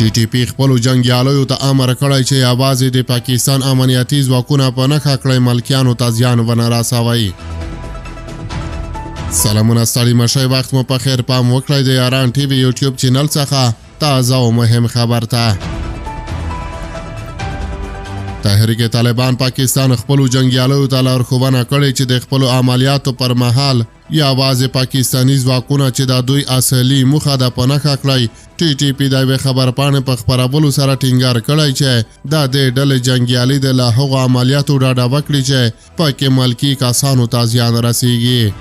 ټي ټي پی خپلو جنګیالیو ته امر کړی چې یوازې د پاکستان امنیتي ځواکونه په نښه کړی ملکیانو ته زیان ونه رسوئ. سلامونه ستړي مشئ، وخت مو په خیر، پام وکړئ د یاران ټي وي یوټیوب چینل څخه تازه او مهم خبر ته. تحریک طالبان پاکستان خپلو جنګیالیو ته لارښوونه کړې چې د خپلو عملیاتو پر مهال یوازې پاکستاني ځواکونه چې د دوی اصلي موخه ده په نښه کړئ. ټي ټي پی د یوې خبرپاڼې په خپرولو سره ټینګار کړی چې دا د ډلې جنګیالي د له هغو عملیاتو ډاډه وکړي چې پکې ملکي کسانو ته زیان رسیږي.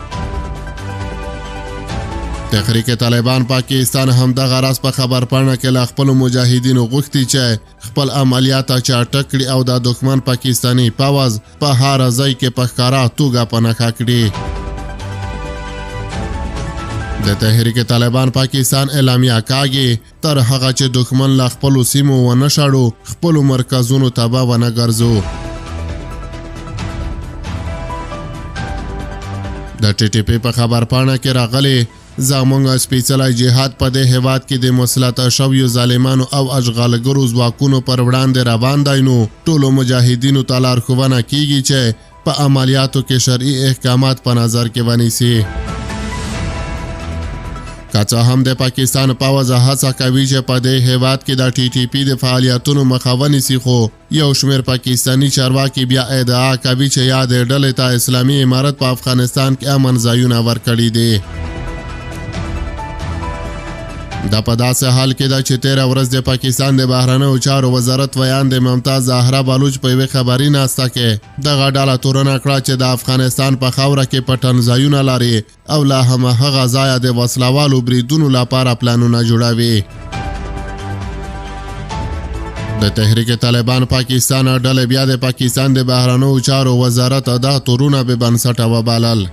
تحریک طالبان پاکستان همدغه راز په خبرپاڼه کې له خپلو مجاهدینو غوښتي چې خپل عملیات چټک کړي او د دښمن پاکستاني پوځ په هر ځای کې په ښکاره توګه په نښه کړي. د تحریک طالبان پاکستان اعلامیه کاږي تر هغه چې دښمن له خپلو سیمو ونه شړو، خپلو مرکزونو ته به ونه ګرځو. د ټي ټي پی په خبرپاڼه کې راغلي زموږ سپېڅلی جهاد په دې هېواد کې د مسلط شویو ظالمانو او اشغالګرو ځواکونو پر وړاندې روان دی، نو ټولو مجاهدینو ته لارښوونه کیږي چې په عملیاتو کې شرعي احکامات په نظر کې ونیسي. که څه هم د پاکستان پوځ هڅه کوي چې په دې هېواد کې د ټي ټي پی د فعالیتونو مخه ونیسي، خو یو شمېر پاکستاني چارواکي بیا ادعا کوي چې یا د ډلې ته اسلامي امارت په افغانستان کې امن ځایونه ورکړي دي. دا په داسې حال کې ده چې تېره ورځ د پاکستان د بهرنیو چارو وزارت ویان د ممتاز زهرا بلوچ په یوې خبري ناسته کې دغه ډله تورنه کړه چې د افغانستان په خاوره کې پټن ځایونه لري او له هماغه ځایه د وسلوالو بریدونو لپاره پلانونه جوړوي. د تحریک طالبان پاکستان ډلې بیا د پاکستان د بهرنیو چارو وزارت دا تورونه بې بنسټه وبلل.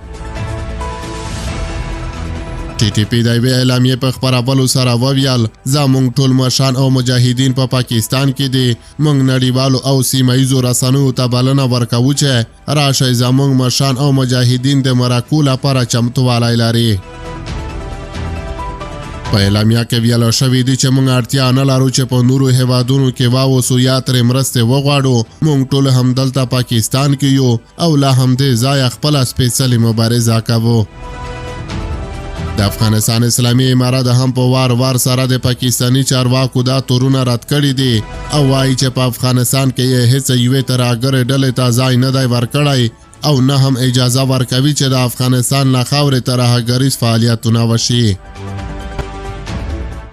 ټي ټي پی د یوې اعلامیې په خپرولو سره وویل زموږ ټول مشران او مجاهدین په پاکستان کې دي. موږ نړیوالو او سیمه ییزو رسنیو ته بلنه ورکوو چې راشئ زموږ مشران او مجاهدین د مرکو لپاره چمتووالی لري. په اعلامیه کې ویل شوي دي چې موږ اړتیا نه لرو چې په نورو هیوادونو کې واوسو یا ترې مرستې وغواړو. موږ ټول همدلته پاکستان کې یو او له همدې ځایه خپله سپېڅلې مبارزه کوو. د افغانستان اسلامي امارت هم په وار سره د پاکستاني چارواکو دا تورونه رد کړي دي او وایي چې په افغانستان کې یې هیڅ یوې ترهګرې ډلې ته ځای نه دی ورکړی او نه هم اجازه ورکوي چې د افغانستان له خاورې ترهګریز فعالیتونه وشي.